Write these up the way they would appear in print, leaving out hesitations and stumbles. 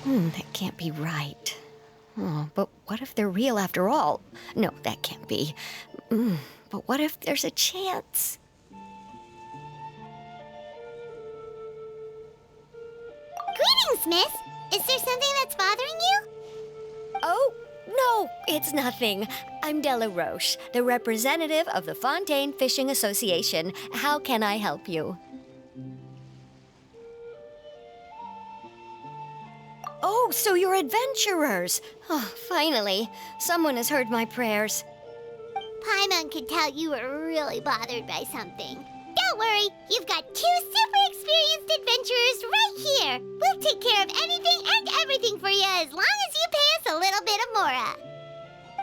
That can't be right. Oh, but what if they're real after all? No, that can't be. But what if there's a chance? Greetings, miss. Is there something that's bothering you? Oh, no, it's nothing. I'm Della Roche, the representative of the Fontaine Fishing Association. How can I help you? Oh, so you're adventurers. Oh, finally, someone has heard my prayers. Paimon could tell you were really bothered by something. Don't worry, you've got two super experienced adventurers right here. We'll take care of anything and everything for you as long as you pay us a little bit of mora.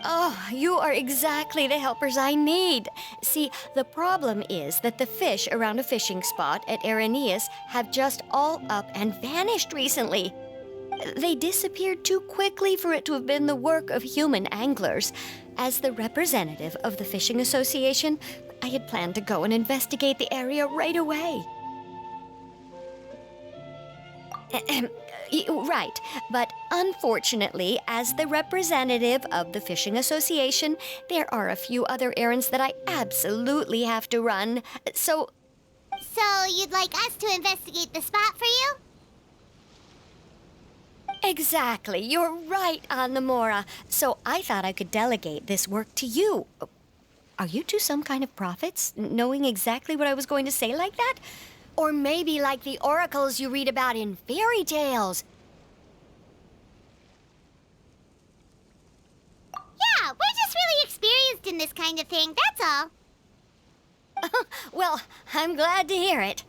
Oh, you are exactly the helpers I need. See, the problem is that the fish around a fishing spot at Araneus have just all up and vanished recently. They disappeared too quickly for it to have been the work of human anglers. As the representative of the Fishing Association, I had planned to go and investigate the area right away. Right, but unfortunately, as the representative of the Fishing Association, there are a few other errands that I absolutely have to run. So you'd like us to investigate the spot for you? exactly, you're right on the mora. So I thought I could delegate this work to you. Are you two some kind of prophets, knowing exactly what I was going to say like that? Or maybe like the oracles you read about in fairy tales. Yeah, we're just really experienced in this kind of thing, that's all. Well, I'm glad to hear it.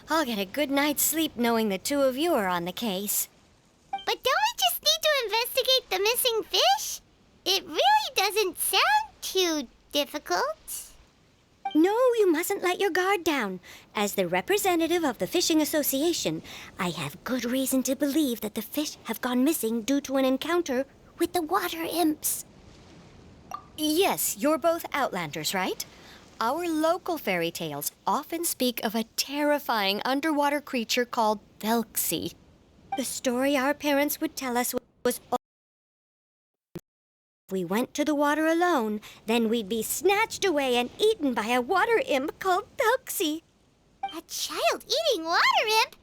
I'll get a good night's sleep knowing the two of you are on the case. But don't we just need to investigate the missing fish? It really doesn't sound too difficult. No, you mustn't let your guard down. As the representative of the Fishing Association, I have good reason to believe that the fish have gone missing due to an encounter with the water imps. Yes, you're both Outlanders, right? Our local fairy tales often speak of a terrifying underwater creature called thexie. The story our parents would tell us was if we went to the water alone, then we'd be snatched away and eaten by a water imp called thexie. A child-eating water imp?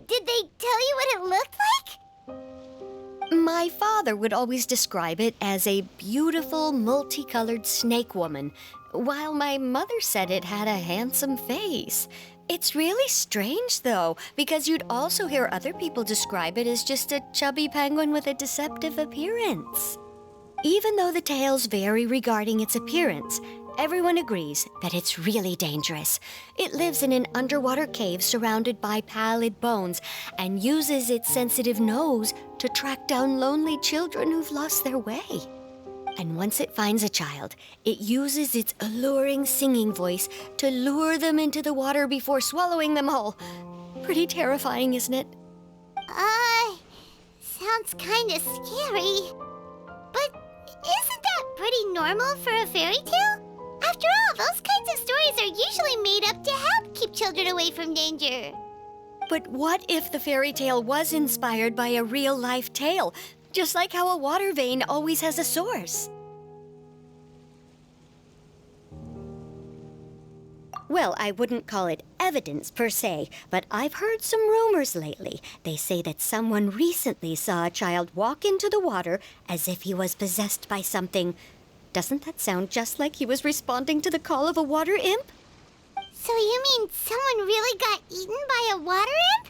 Did they tell you what it looked like? My father would always describe it as a beautiful, multicolored snake woman, while my mother said it had a handsome face. It's really strange, though, because you'd also hear other people describe it as just a chubby penguin with a deceptive appearance. Even though the tales vary regarding its appearance, everyone agrees that it's really dangerous. It lives in an underwater cave surrounded by pallid bones and uses its sensitive nose to track down lonely children who've lost their way. And once it finds a child, it uses its alluring singing voice to lure them into the water before swallowing them whole. Pretty terrifying, isn't it? Sounds kinda scary. But isn't that pretty normal for a fairy tale? After all, those kinds of stories are usually made up to help keep children away from danger. But what if the fairy tale was inspired by a real-life tale? Just like how a water vein always has a source. Well, I wouldn't call it evidence per se, but I've heard some rumors lately. They say that someone recently saw a child walk into the water as if he was possessed by something Doesn't that sound just like he was responding to the call of a water imp? So you mean someone really got eaten by a water imp?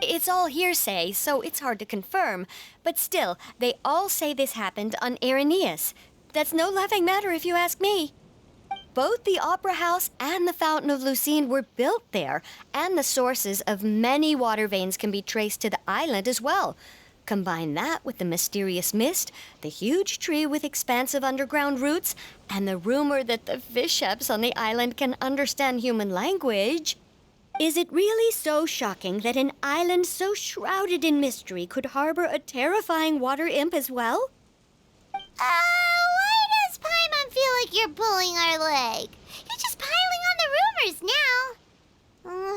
It's all hearsay, so it's hard to confirm. But still, they all say this happened on Irenaeus. That's no laughing matter if you ask me. Both the Opera House and the Fountain of Lucine were built there, and the sources of many water veins can be traced to the island as well. Combine that with the mysterious mist, the huge tree with expansive underground roots, and the rumor that the fish-sheps on the island can understand human language. Is it really so shocking that an island so shrouded in mystery could harbor a terrifying water imp as well? Why does Paimon feel like you're pulling our leg? You're just piling on the rumors now.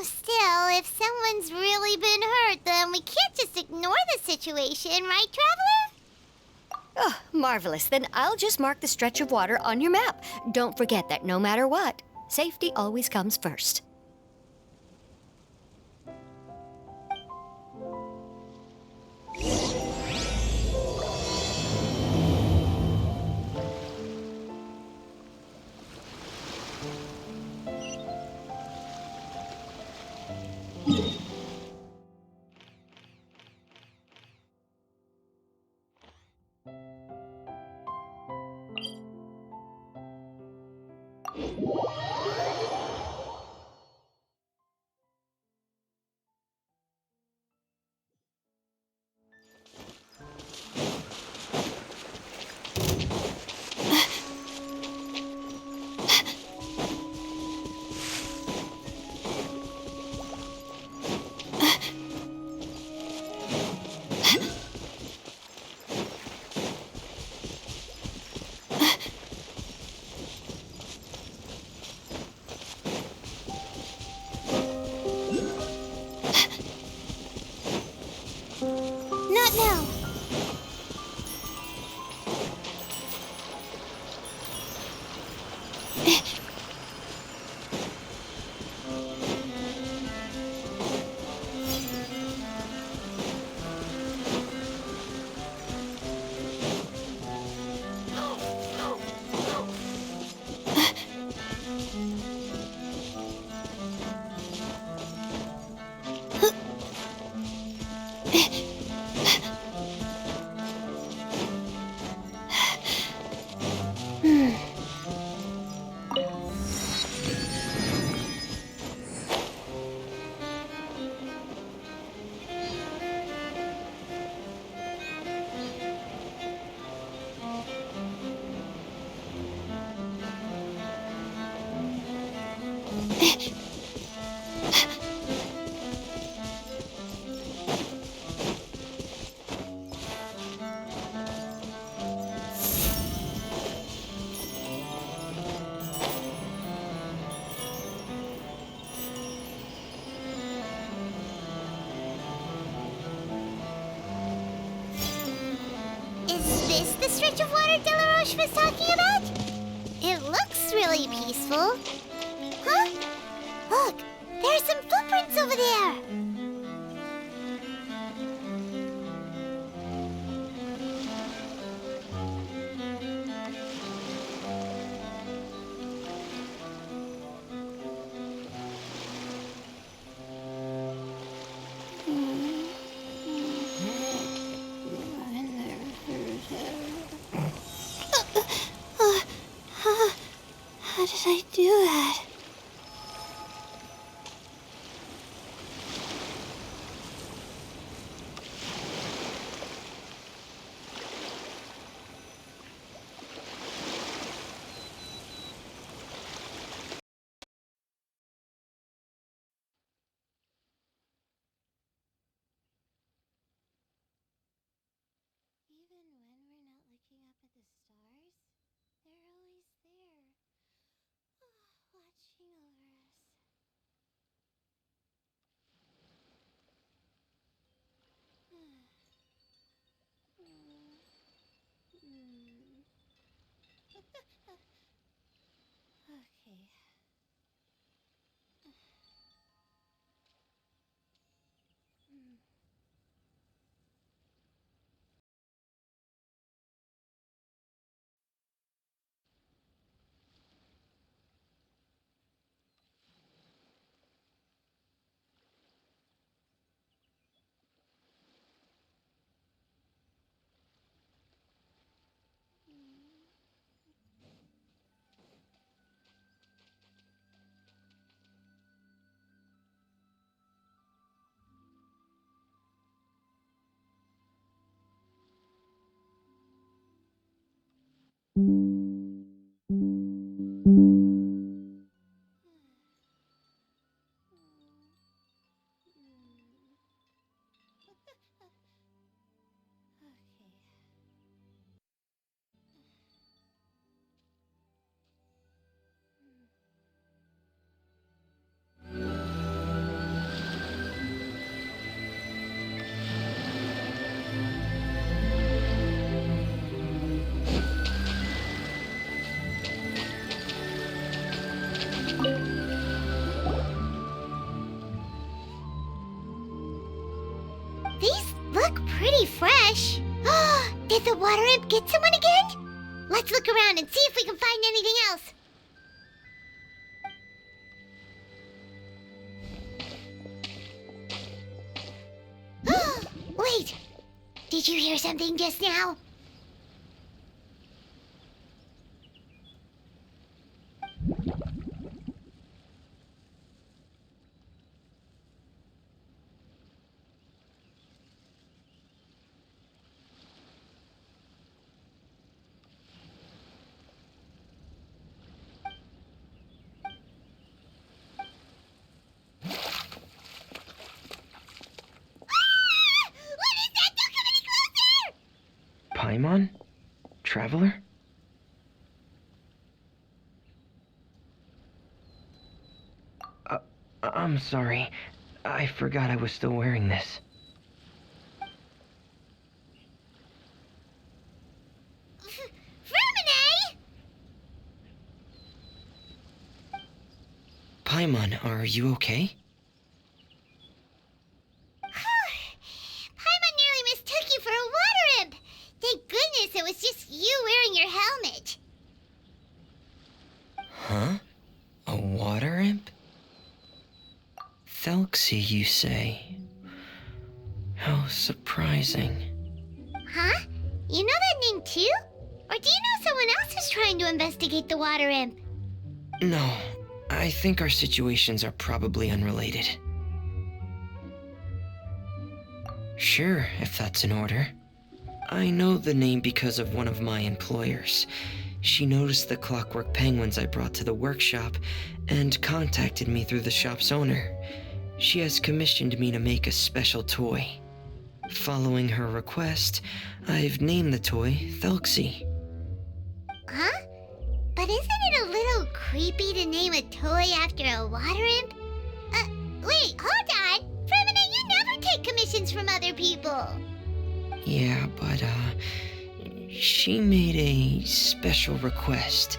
Still, if someone's really been hurt, then we can't just ignore the situation, right, Traveler? Oh, marvelous. Then I'll just mark the stretch of water on your map. Don't forget that no matter what, safety always comes first. Not now. Is this the stretch of water Delaroche was talking about? It looks really peaceful. Huh? Look, there's some footprints over there. How did I do that? Even when we're not looking up at the stars, they're always there, watching over us. Okay. These look pretty fresh. Did the water imp get someone again? Let's look around and see if we can find anything else. Wait, did you hear something just now? Paimon? Traveler? I'm sorry. I forgot I was still wearing this. Vermine! Paimon, are you okay? Paimon nearly mistook you for a water imp. Thank goodness it was just you wearing your helmet. Huh? A water imp? Thexie, you say? How surprising. Huh? You know that name too? Or do you know someone else is trying to investigate the water imp? No, I think our situations are probably unrelated. Sure, if that's in order. I know the name because of one of my employers. She noticed the clockwork penguins I brought to the workshop and contacted me through the shop's owner. She has commissioned me to make a special toy. Following her request, I've named the toy Thexie. Huh? But isn't it a little creepy to name a toy after a water imp? Wait, hold on! Vermine, you never take commissions from other people! Yeah, but, she made a special request,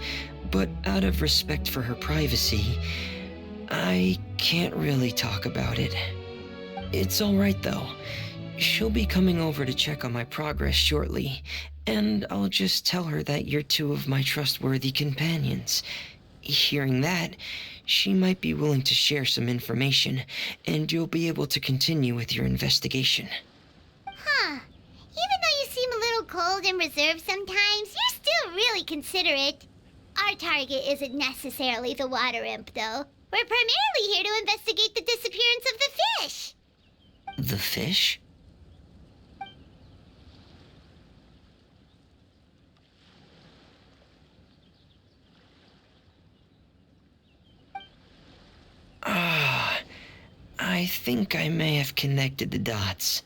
but out of respect for her privacy, I can't really talk about it. It's alright though. She'll be coming over to check on my progress shortly, and I'll just tell her that you're two of my trustworthy companions. Hearing that, she might be willing to share some information, and you'll be able to continue with your investigation. Huh. Even though you seem a little cold and reserved sometimes, you're still really considerate. Our target isn't necessarily the water imp, though. We're primarily here to investigate the disappearance of the fish. The fish? I think I may have connected the dots.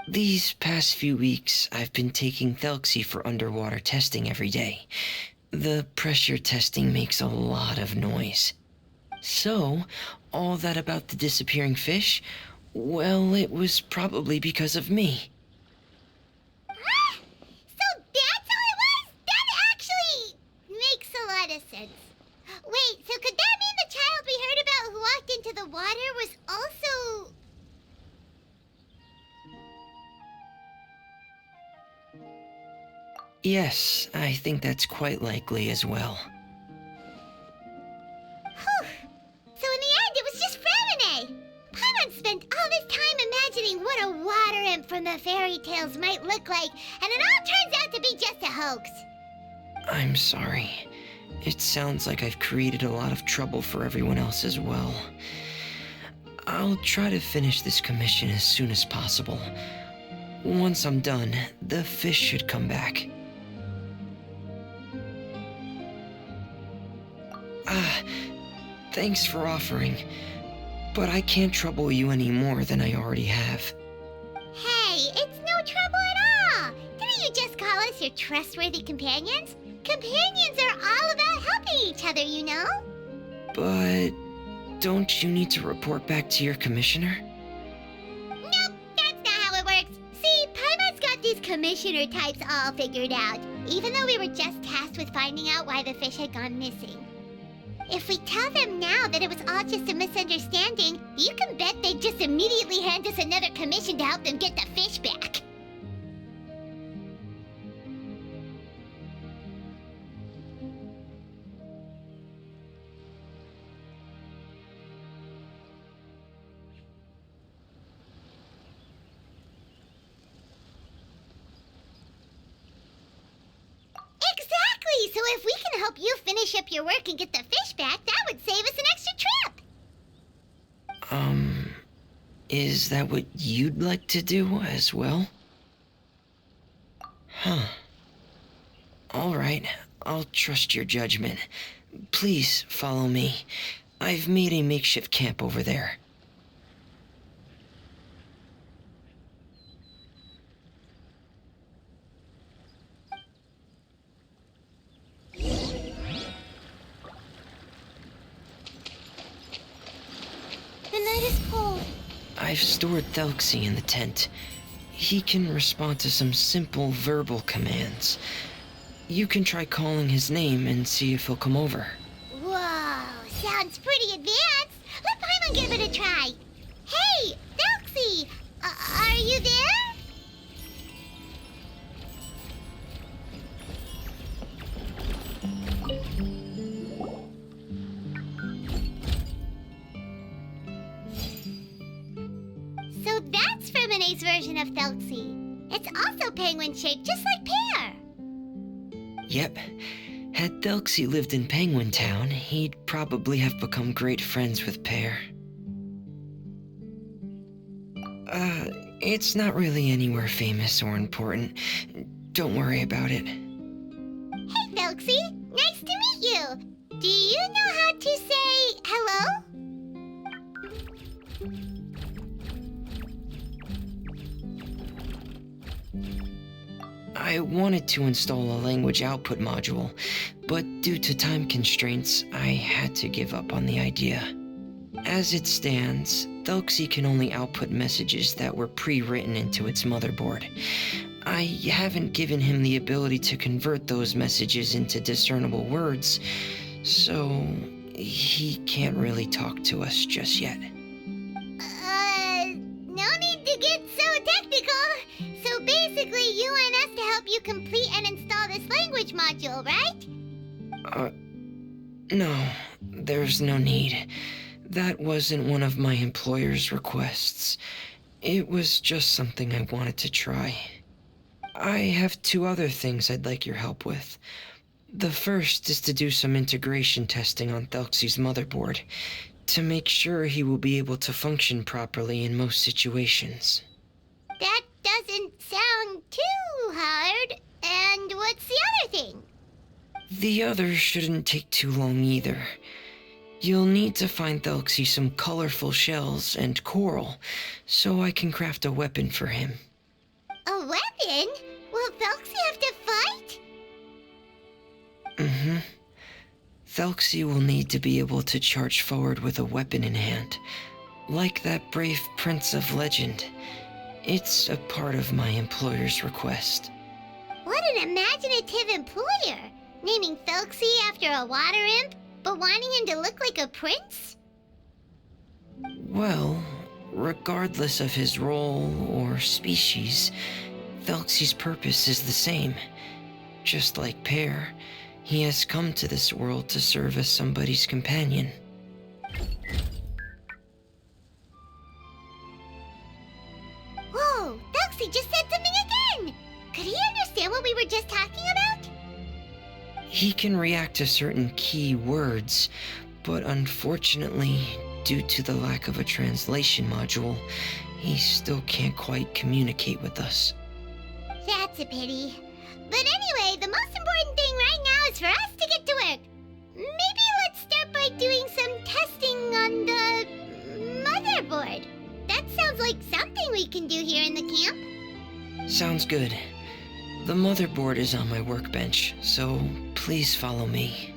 These past few weeks, I've been taking thexie for underwater testing every day. The pressure testing makes a lot of noise. So, all that about the disappearing fish, well, it was probably because of me. Ah! So that's how it was? That actually makes a lot of sense. Wait, so could that mean the child we heard about who walked into the water was also... Yes, I think that's quite likely as well. Whew. So in the end, it was just Vermine. Paimon spent all this time imagining what a water imp from the fairy tales might look like, and it all turns out to be just a hoax. I'm sorry. It sounds like I've created a lot of trouble for everyone else as well. I'll try to finish this commission as soon as possible. Once I'm done, the fish should come back. Thanks for offering, but I can't trouble you any more than I already have. Hey, it's no trouble at all. Didn't you just call us your trustworthy companions? Companions are all about helping each other, you know? But don't you need to report back to your commissioner? Nope, that's not how it works. See, Paimon's got these commissioner types all figured out, even though we were just tasked with finding out why the fish had gone missing. If we tell them now that it was all just a misunderstanding, you can bet they'd just immediately hand us another commission to help them get the fish back. Exactly! So if we can help you finish up your work and get the fish back, that would save us an extra trip! Is that what you'd like to do as well? Huh. Alright, I'll trust your judgment. Please follow me. I've made a makeshift camp over there. The night is cold. I've stored thexie in the tent. He can respond to some simple verbal commands. You can try calling his name and see if he'll come over. Whoa, sounds pretty advanced. Let Paimon give it a try. Hey, thexie! Are you there? So that's Ferminae's version of thexie. It's also penguin-shaped, just like Pear. Yep. Had thexie lived in Penguin Town, he'd probably have become great friends with Pear. It's not really anywhere famous or important. Don't worry about it. Hey, thexie. Nice to meet you. Do you know how to say hello? I wanted to install a language output module, but due to time constraints, I had to give up on the idea. As it stands, thexie can only output messages that were pre-written into its motherboard. I haven't given him the ability to convert those messages into discernible words, so he can't really talk to us just yet. No need to get so technical. So basically, you want us to help you complete and install this language module, right? No, there's no need. That wasn't one of my employer's requests. It was just something I wanted to try. I have two other things I'd like your help with. The first is to do some integration testing on thexie's motherboard, to make sure he will be able to function properly in most situations. That doesn't sound too hard. And what's the other thing? The other shouldn't take too long either. You'll need to find thexie some colorful shells and coral, so I can craft a weapon for him. A weapon? Will thexie have to fight? Mm-hmm. Thexie will need to be able to charge forward with a weapon in hand, like that brave prince of legend. It's a part of my employer's request. What an imaginative employer! Naming thexie after a water imp, but wanting him to look like a prince? Well, regardless of his role or species, thexie's purpose is the same. Just like Pear, he has come to this world to serve as somebody's companion. Whoa, thexie just said something again! Could he understand what we were just talking about? He can react to certain key words, but unfortunately, due to the lack of a translation module, he still can't quite communicate with us. That's a pity. But anyway, the most important thing right now is for us to get to work. Maybe let's start by like doing some testing on the motherboard. That sounds like something we can do here in the camp. Sounds good. The motherboard is on my workbench, so please follow me.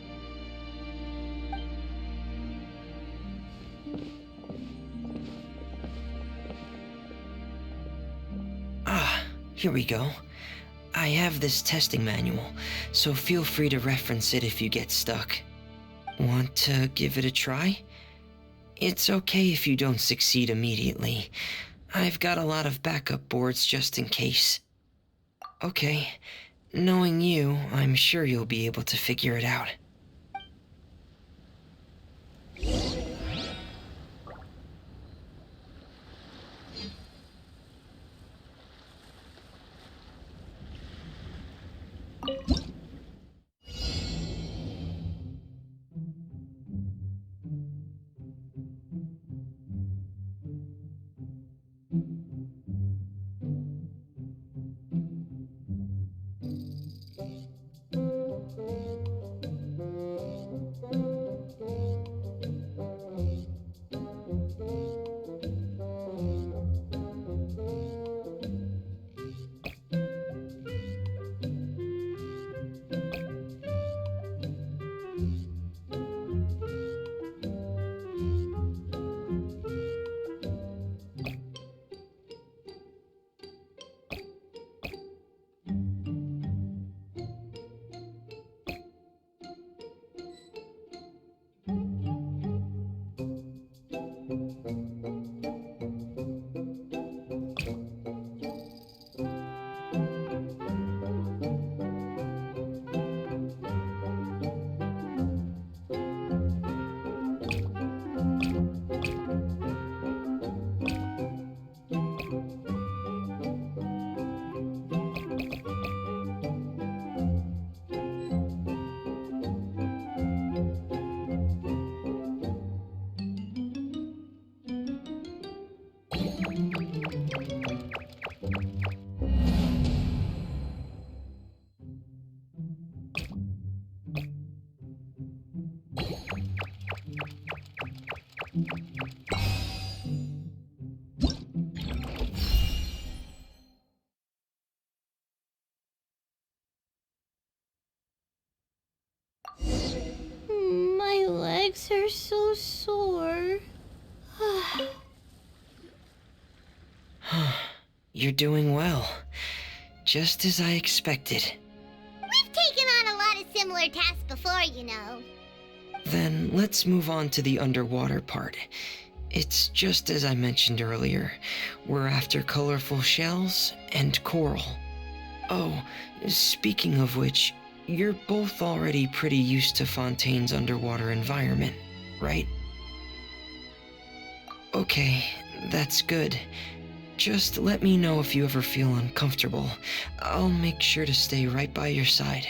Ah, here we go. I have this testing manual, so feel free to reference it if you get stuck. Want to give it a try? It's okay if you don't succeed immediately. I've got a lot of backup boards just in case. Okay, knowing you, I'm sure you'll be able to figure it out. My legs are so sore. You're doing well. Just as I expected. We've taken on a lot of similar tasks before, you know. Then let's move on to the underwater part. It's just as I mentioned earlier. We're after colorful shells and coral. Oh, speaking of which, you're both already pretty used to Fontaine's underwater environment, right? Okay, that's good. Just let me know if you ever feel uncomfortable. I'll make sure to stay right by your side.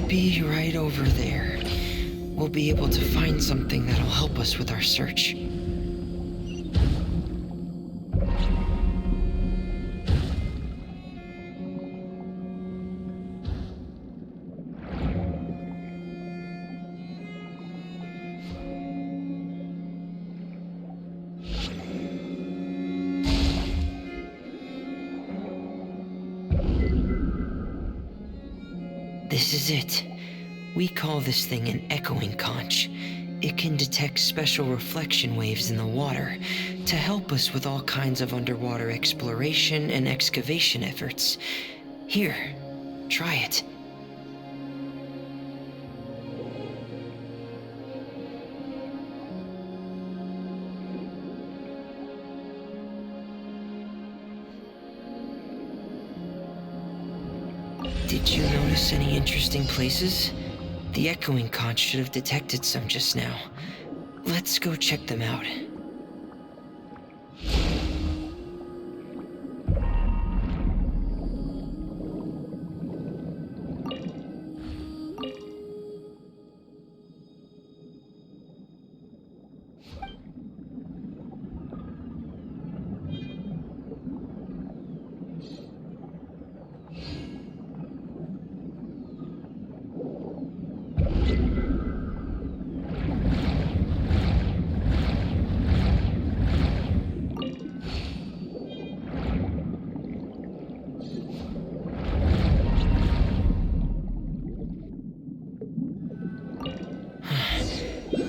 should be right over there. We'll be able to find something that'll help us with our search. This is it. We call this thing an echoing conch. It can detect special reflection waves in the water to help us with all kinds of underwater exploration and excavation efforts. Here, try it. Did you notice any interesting places? The echoing conch should have detected some just now. Let's go check them out.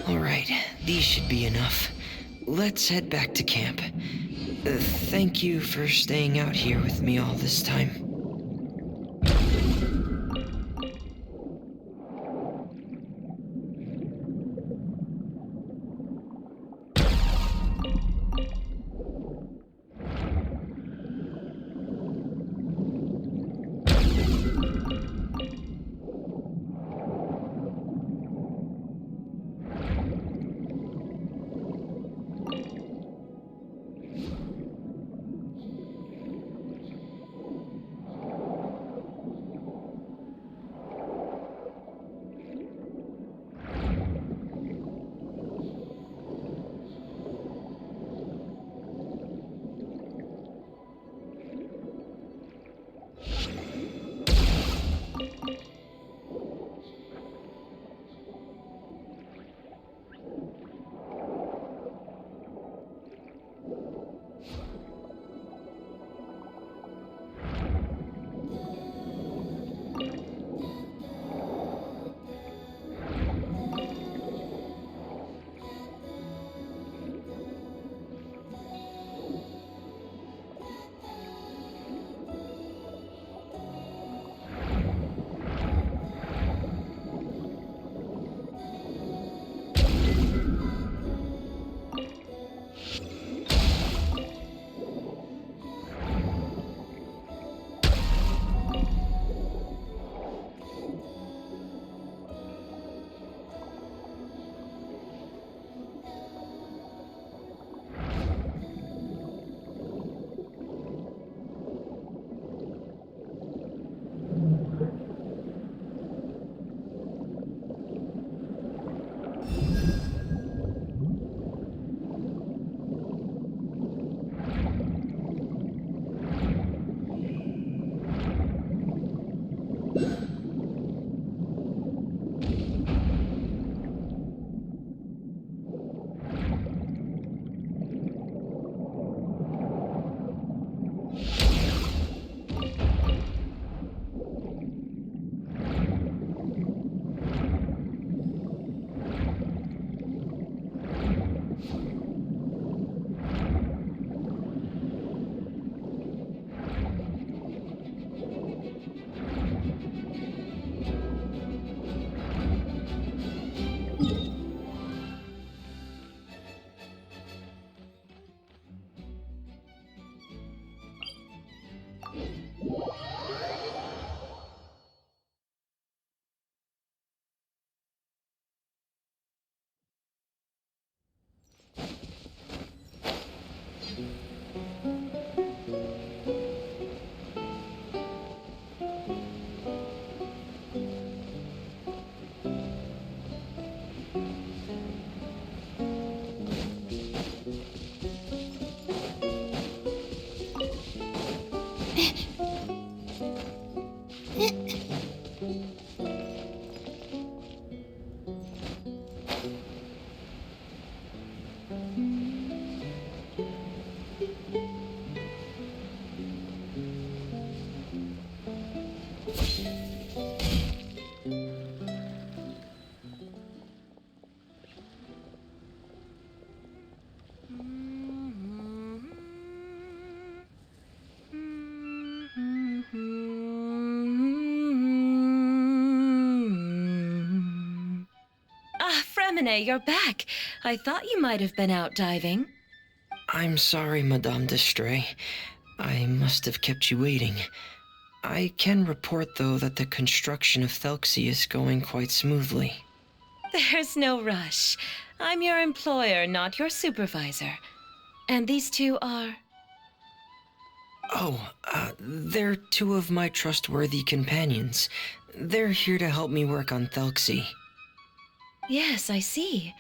Alright, these should be enough. Let's head back to camp. Thank you for staying out here with me all this time. Fremine, you're back. I thought you might have been out diving. I'm sorry, Madame d'Estray. I must have kept you waiting. I can report, though, that the construction of thexie is going quite smoothly. There's no rush. I'm your employer, not your supervisor. And these two are... Oh, they're two of my trustworthy companions. They're here to help me work on thexie. Yes, I see.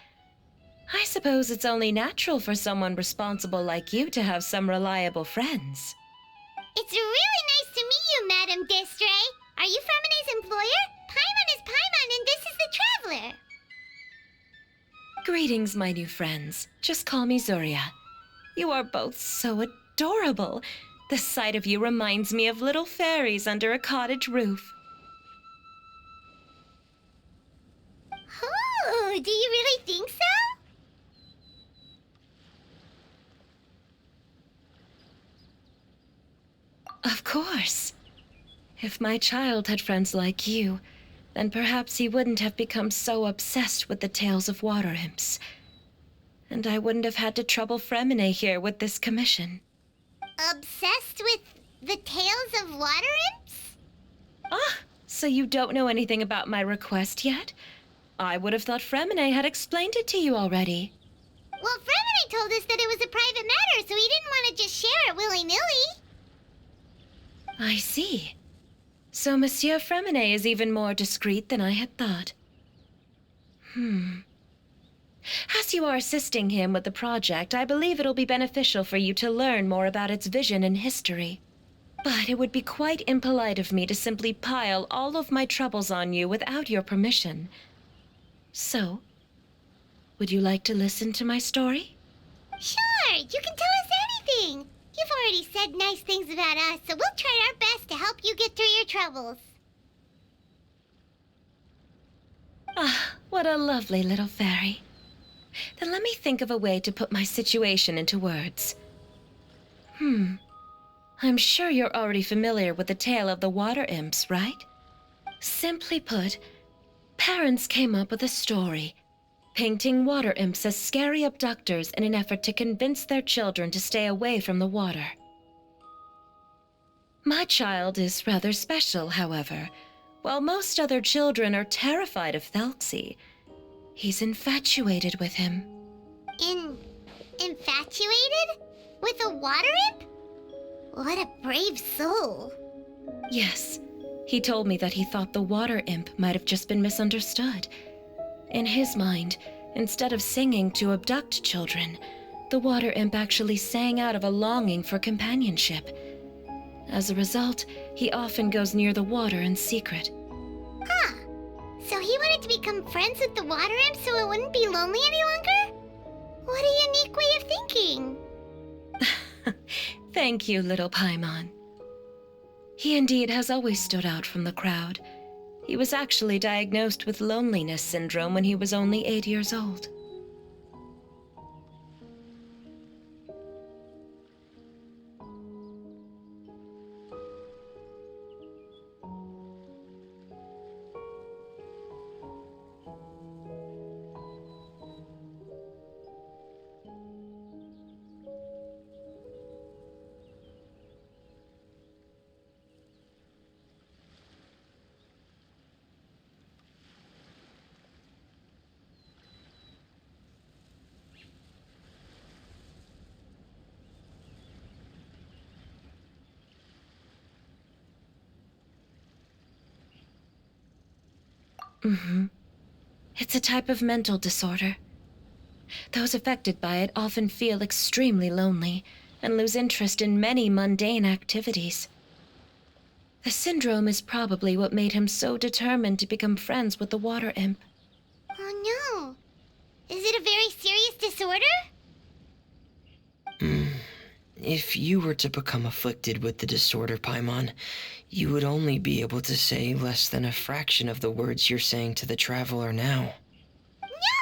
I suppose it's only natural for someone responsible like you to have some reliable friends. It's really nice to meet you, Madame d'Estray. Are you Fremine's employer? Paimon is Paimon, and this is the Traveler. Greetings, my new friends. Just call me Zuria. You are both so adorable. The sight of you reminds me of little fairies under a cottage roof. Oh, do you really think so? Of course. If my child had friends like you, then perhaps he wouldn't have become so obsessed with the tales of water imps. And I wouldn't have had to trouble Fremine here with this commission. Obsessed with the tales of water imps? Ah, so you don't know anything about my request yet? I would have thought Fremine had explained it to you already. Well, Fremine told us that it was a private matter, so he didn't want to just share it willy-nilly. I see. So Monsieur Fremine is even more discreet than I had thought. As you are assisting him with the project, I believe it'll be beneficial for you to learn more about its vision and history. But it would be quite impolite of me to simply pile all of my troubles on you without your permission. So, would you like to listen to my story? Sure, you can tell us anything. You've already said nice things about us, so we'll try our best to help you get through your troubles. Ah, what a lovely little fairy. Then let me think of a way to put my situation into words. I'm sure you're already familiar with the tale of the water imps, right? Simply put, parents came up with a story, painting water imps as scary abductors in an effort to convince their children to stay away from the water. My child is rather special, however. While most other children are terrified of thexie, he's infatuated with him. Infatuated? With a water imp? What a brave soul. Yes, he told me that he thought the water imp might have just been misunderstood. In his mind, instead of singing to abduct children, the water imp actually sang out of a longing for companionship. As a result, he often goes near the water in secret. Huh. So he wanted to become friends with the water imp so it wouldn't be lonely any longer? What a unique way of thinking. Thank you, little Paimon. He indeed has always stood out from the crowd. He was actually diagnosed with loneliness syndrome when he was only 8 years old. It's a type of mental disorder. Those affected by it often feel extremely lonely and lose interest in many mundane activities. The syndrome is probably what made him so determined to become friends with the water imp. Oh no. Is it a very serious disorder? If you were to become afflicted with the disorder, Paimon, you would only be able to say less than a fraction of the words you're saying to the Traveler now. No!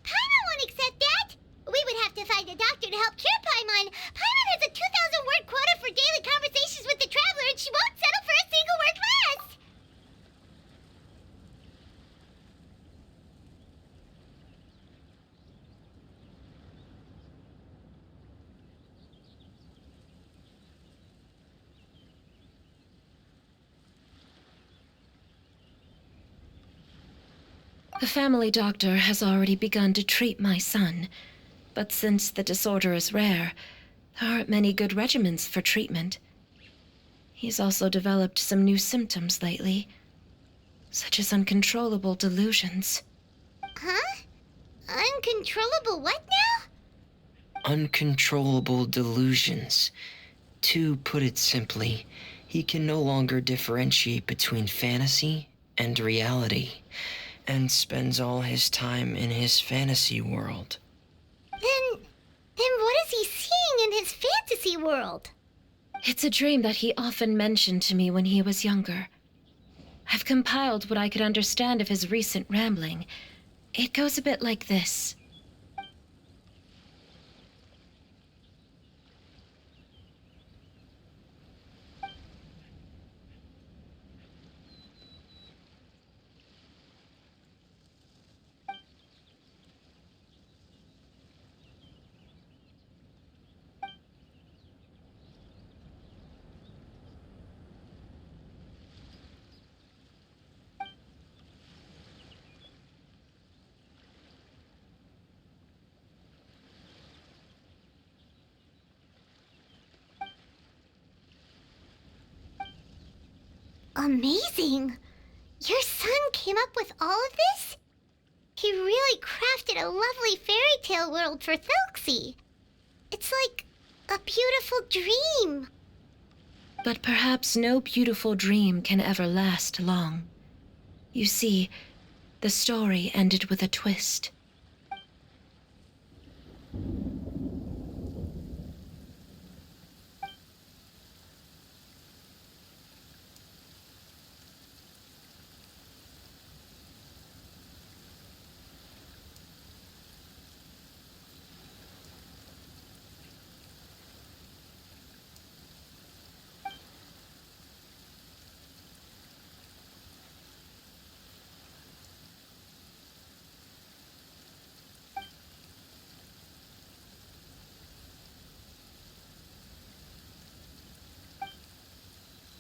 Paimon won't accept that! We would have to find a doctor to help cure Paimon. Paimon has a 2,000-word quota for daily conversations with the Traveler, and she won't settle for a single word less! The family doctor has already begun to treat my son, but since the disorder is rare, there aren't many good regimens for treatment. He's also developed some new symptoms lately, such as uncontrollable delusions. Huh? Uncontrollable what now? Uncontrollable delusions. To put it simply, he can no longer differentiate between fantasy and reality, and spends all his time in his fantasy world. Then what is he seeing in his fantasy world? It's a dream that he often mentioned to me when he was younger. I've compiled what I could understand of his recent rambling. It goes a bit like this. Amazing! Your son came up with all of this? He really crafted a lovely fairy tale world for thexie. It's like a beautiful dream. But perhaps no beautiful dream can ever last long. You see, the story ended with a twist.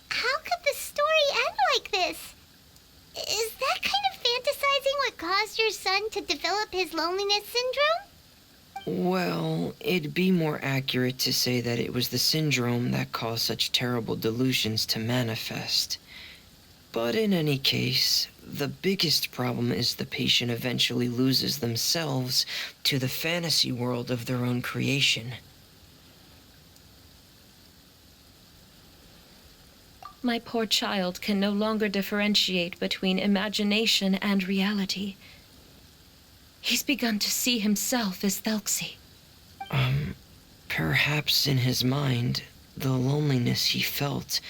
How could the story end like this? Is that kind of fantasizing what caused your son to develop his loneliness syndrome? Well, it'd be more accurate to say that it was the syndrome that caused such terrible delusions to manifest. But in any case, the biggest problem is the patient eventually loses themselves to the fantasy world of their own creation. My poor child can no longer differentiate between imagination and reality. He's begun to see himself as thexie. Perhaps in his mind, the loneliness he felt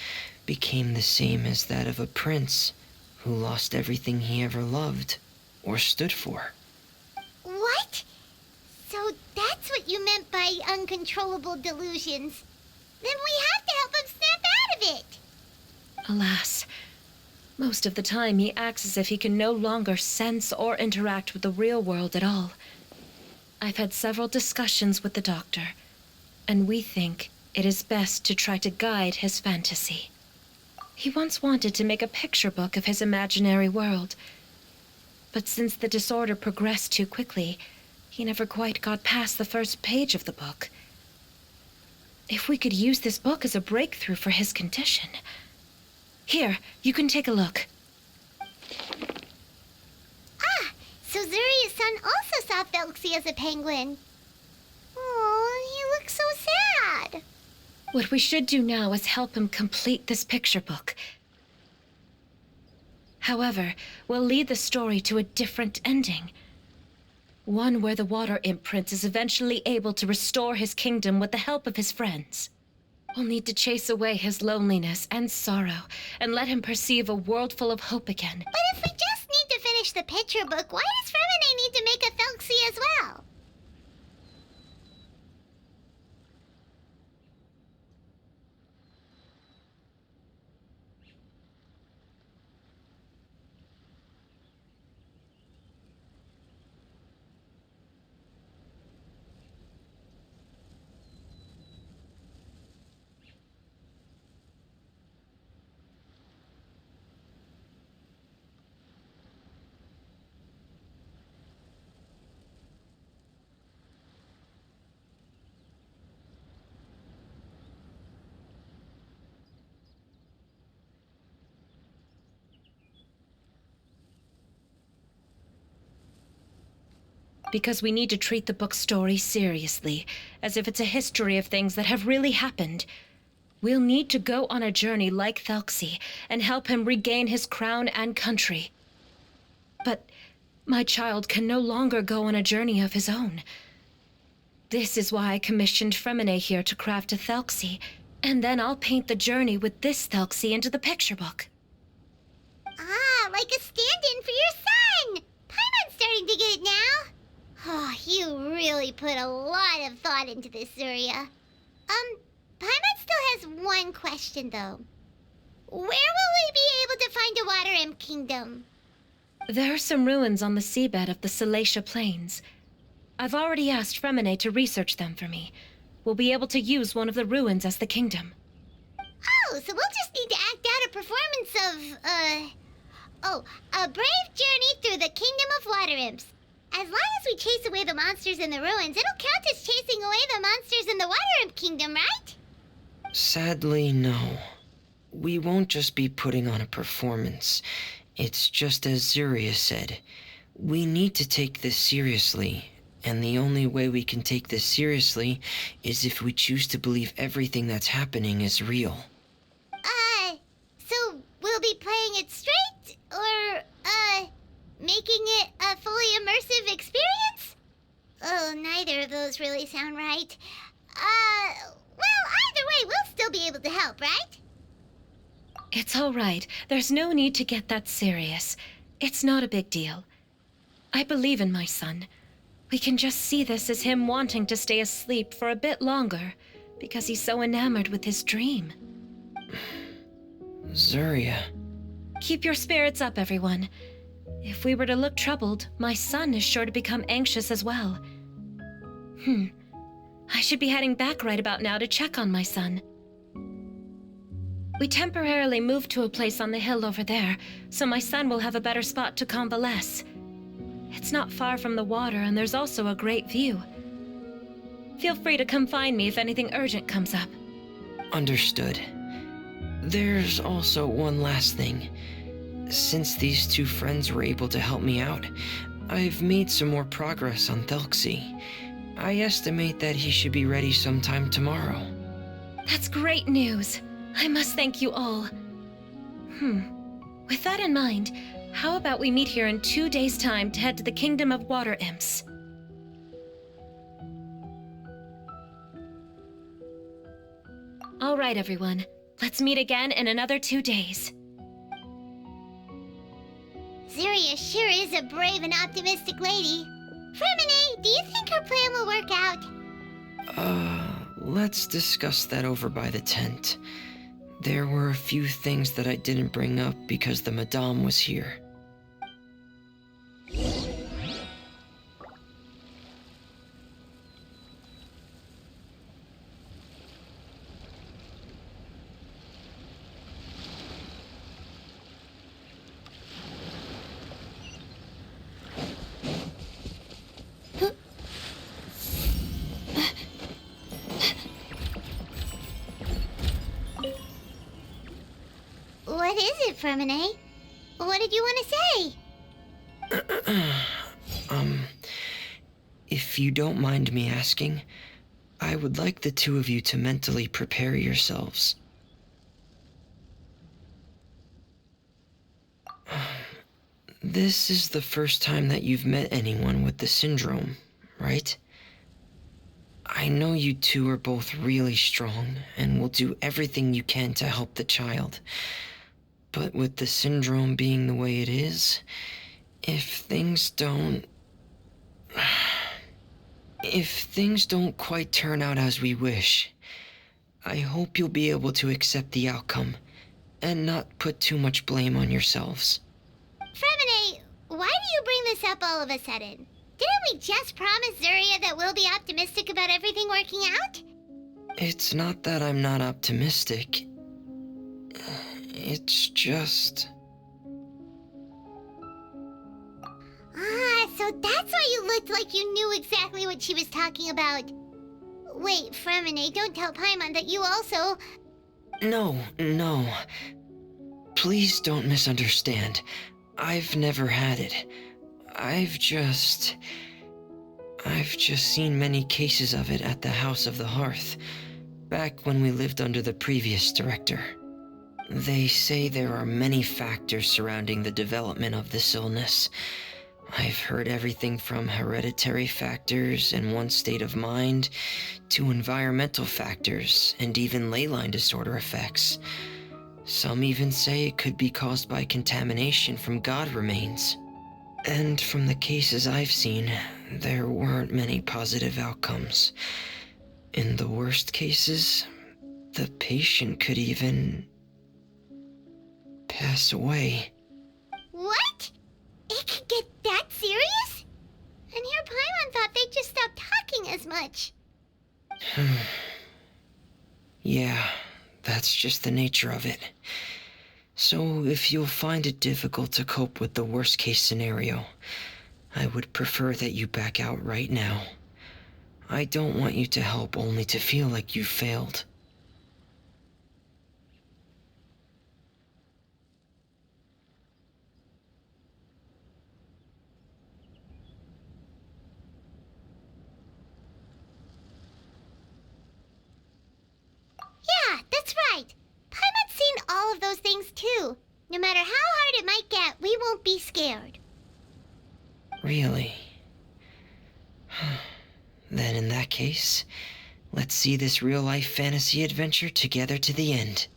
became the same as that of a prince who lost everything he ever loved or stood for. What? So that's what you meant by uncontrollable delusions. Then we have to help him snap out of it. Alas, most of the time he acts as if he can no longer sense or interact with the real world at all. I've had several discussions with the doctor, and we think it is best to try to guide his fantasy. He once wanted to make a picture book of his imaginary world, but since the disorder progressed too quickly, he never quite got past the first page of the book. If we could use this book as a breakthrough for his condition... Here, you can take a look. Ah, so Zuri's son also saw thexie as a penguin. Oh, he looks so sad. What we should do now is help him complete this picture book. However, we'll lead the story to a different ending. One where the water imp prince is eventually able to restore his kingdom with the help of his friends. We'll need to chase away his loneliness and sorrow and let him perceive a world full of hope again. But if we just need to finish the picture book, why does Femine need to make a thexie as well? because we need to treat the book's story seriously, as if it's a history of things that have really happened. We'll need to go on a journey like thexie and help him regain his crown and country. But my child can no longer go on a journey of his own. This is why I commissioned Fremine here to craft a thexie, and then I'll paint the journey with this thexie into the picture book. Ah, like a stand-in for your son! Paimon's starting to get it now. Oh, you really put a lot of thought into this, Zuria. Paimon still has one question, though. Where will we be able to find a Water Imp Kingdom? There are some ruins on the seabed of the Salacia Plains. I've already asked Fremine to research them for me. We'll be able to use one of the ruins as the kingdom. Oh, so we'll just need to act out a performance of, a brave journey through the Kingdom of Water Imps. As long as we chase away the monsters in the ruins, it'll count as chasing away the monsters in the Water Imp Kingdom, right? Sadly, no. We won't just be putting on a performance. It's just as Zuria said. We need to take this seriously. And the only way we can take this seriously is if we choose to believe everything that's happening is real. So we'll be playing it straight? Or, making it a fully immersive experience? Oh, neither of those really sound right. Well, either way, we'll still be able to help, right? It's all right. There's no need to get that serious. It's not a big deal. I believe in my son. We can just see this as him wanting to stay asleep for a bit longer, because he's so enamored with his dream. Zuria. Keep your spirits up, everyone. If we were to look troubled, my son is sure to become anxious as well. I should be heading back right about now to check on my son. We temporarily moved to a place on the hill over there, so my son will have a better spot to convalesce. It's not far from the water, and there's also a great view. Feel free to come find me if anything urgent comes up. Understood. There's also one last thing. Since these two friends were able to help me out, I've made some more progress on thexie. I estimate that he should be ready sometime tomorrow. That's great news. I must thank you all. With that in mind, how about we meet here in 2 days' time to head to the Kingdom of Water Imps? All right, everyone. Let's meet again in another 2 days. Zuria sure is a brave and optimistic lady. Fremine, do you think her plan will work out? Let's discuss that over by the tent. There were a few things that I didn't bring up because the Madame was here. What is it, Fremine? What did you want to say? If you don't mind me asking, I would like the two of you to mentally prepare yourselves. This is the first time that you've met anyone with the syndrome, right? I know you two are both really strong and will do everything you can to help the child. But with the syndrome being the way it is, if things don't quite turn out as we wish, I hope you'll be able to accept the outcome and not put too much blame on yourselves. Fremine, why do you bring this up all of a sudden? Didn't we just promise Zuria that we'll be optimistic about everything working out? It's not that I'm not optimistic. It's just... So that's why you looked like you knew exactly what she was talking about. Wait, Fremine, don't tell Paimon that you also... No. Please don't misunderstand. I've never had it. I've just... I've just seen many cases of it at the House of the Hearth, back when we lived under the previous director. They say there are many factors surrounding the development of this illness. I've heard everything from hereditary factors and one's state of mind, to environmental factors and even ley line disorder effects. Some even say it could be caused by contamination from god remains. And from the cases I've seen, there weren't many positive outcomes. In the worst cases, the patient could even pass away. What? It could get that serious? And here Paimon thought they'd just stop talking as much. Yeah, that's just the nature of it. So if you'll find it difficult to cope with the worst case scenario, I would prefer that you back out right now. I don't want you to help only to feel like you failed. Yeah, that's right. Paimon's seen all of those things too. No matter how hard it might get, we won't be scared. Really? Then in that case, let's see this real-life fantasy adventure together to the end.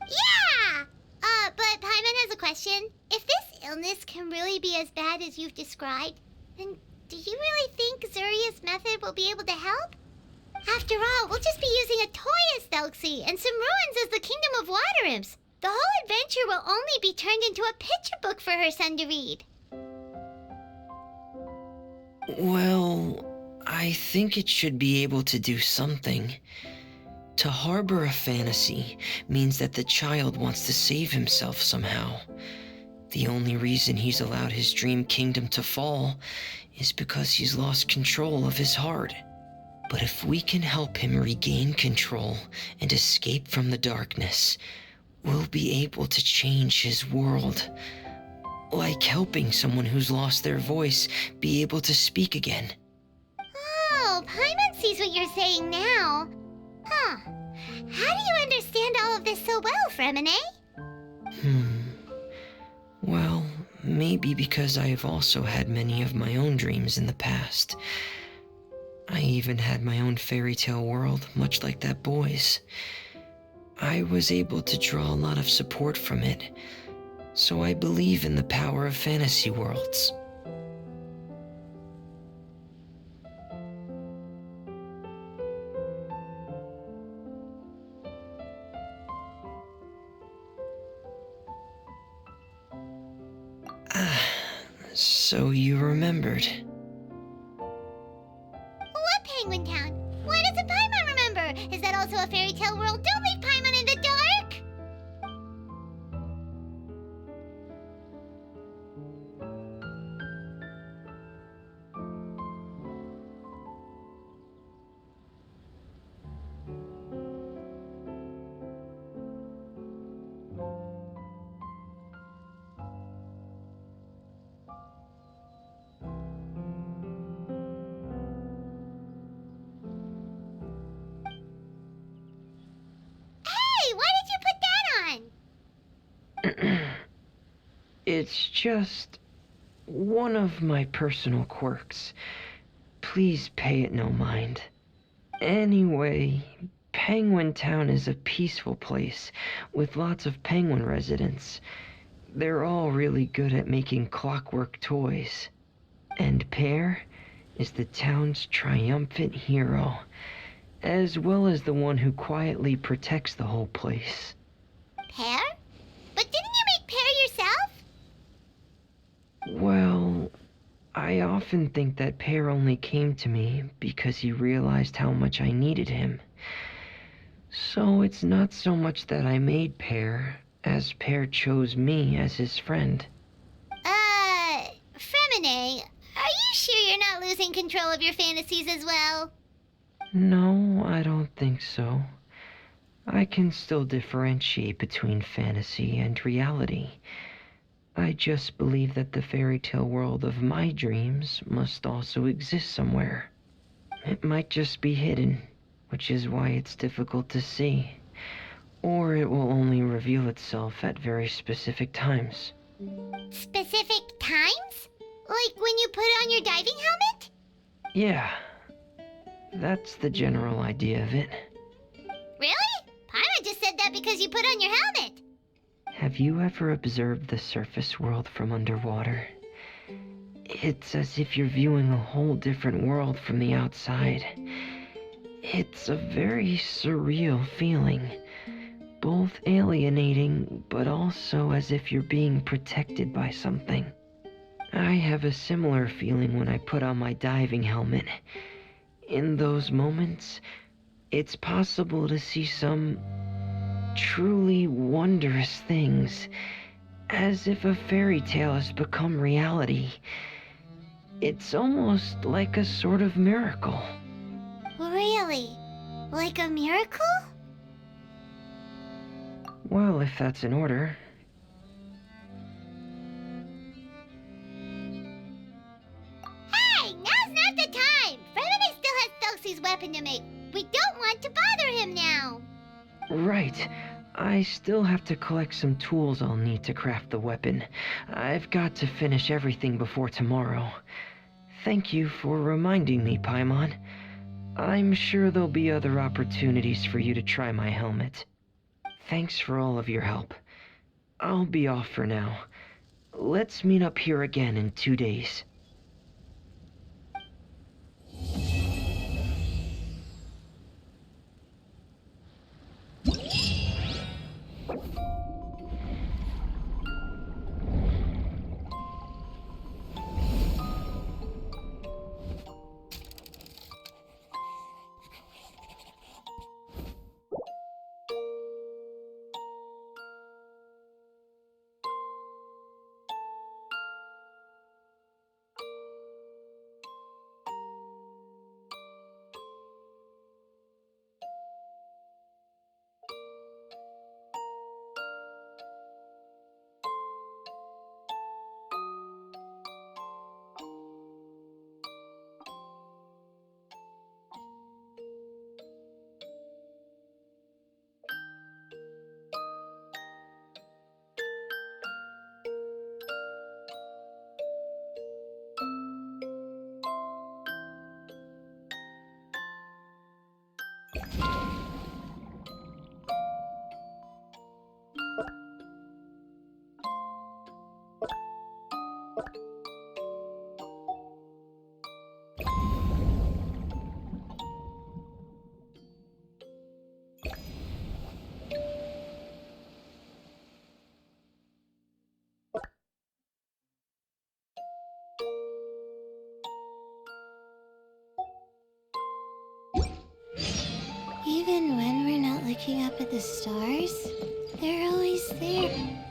Yeah! But Paimon has a question. If this illness can really be as bad as you've described, then do you really think Zuria's method will be able to help? After all, we'll just be using a toy as thexie and some ruins as the Kingdom of Water Imps. The whole adventure will only be turned into a picture book for her son to read. Well, I think it should be able to do something. To harbor a fantasy means that the child wants to save himself somehow. The only reason he's allowed his dream kingdom to fall is because he's lost control of his heart. But if we can help him regain control and escape from the darkness, we'll be able to change his world. Like helping someone who's lost their voice be able to speak again. Oh, Paimon sees what you're saying now. Huh. How do you understand all of this so well, Fremine? Well, maybe because I have also had many of my own dreams in the past. I even had my own fairy tale world, much like that boy's. I was able to draw a lot of support from it, so I believe in the power of fantasy worlds. So you remembered. What Penguin Town? Why doesn't Paimon remember? Is that also a fairy tale world? Don't leave Paimon in the dark! Hey, why did you put that on? It's just one of my personal quirks. Please pay it no mind. Anyway, Penguin Town is a peaceful place with lots of penguin residents. They're all really good at making clockwork toys. And Pear is the town's triumphant hero, as well as the one who quietly protects the whole place. Pear? But didn't you make Pear yourself? Well, I often think that Pear only came to me because he realized how much I needed him. So it's not so much that I made Pear, as Pear chose me as his friend. Fremine, are you sure you're not losing control of your fantasies as well? No, I don't think so. I can still differentiate between fantasy and reality. I just believe that the fairy tale world of my dreams must also exist somewhere. It might just be hidden, which is why it's difficult to see. Or it will only reveal itself at very specific times. Specific times? Like when you put on your diving helmet? Yeah, that's the general idea of it. Really? Paimon just said that because you put on your helmet. Have you ever observed the surface world from underwater? It's as if you're viewing a whole different world from the outside. It's a very surreal feeling, both alienating, but also as if you're being protected by something. I have a similar feeling when I put on my diving helmet. In those moments, it's possible to see some truly wondrous things, as if a fairy tale has become reality. It's almost like a sort of miracle. Really? Like a miracle? Well, if that's in order. Hey, now's not the time! Fremini still has Thexie's weapon to make. We don't want to bother him now. Right. I still have to collect some tools I'll need to craft the weapon. I've got to finish everything before tomorrow. Thank you for reminding me, Paimon. I'm sure there'll be other opportunities for you to try my helmet. Thanks for all of your help. I'll be off for now. Let's meet up here again in 2 days. Even when we're not looking up at the stars, they're always there.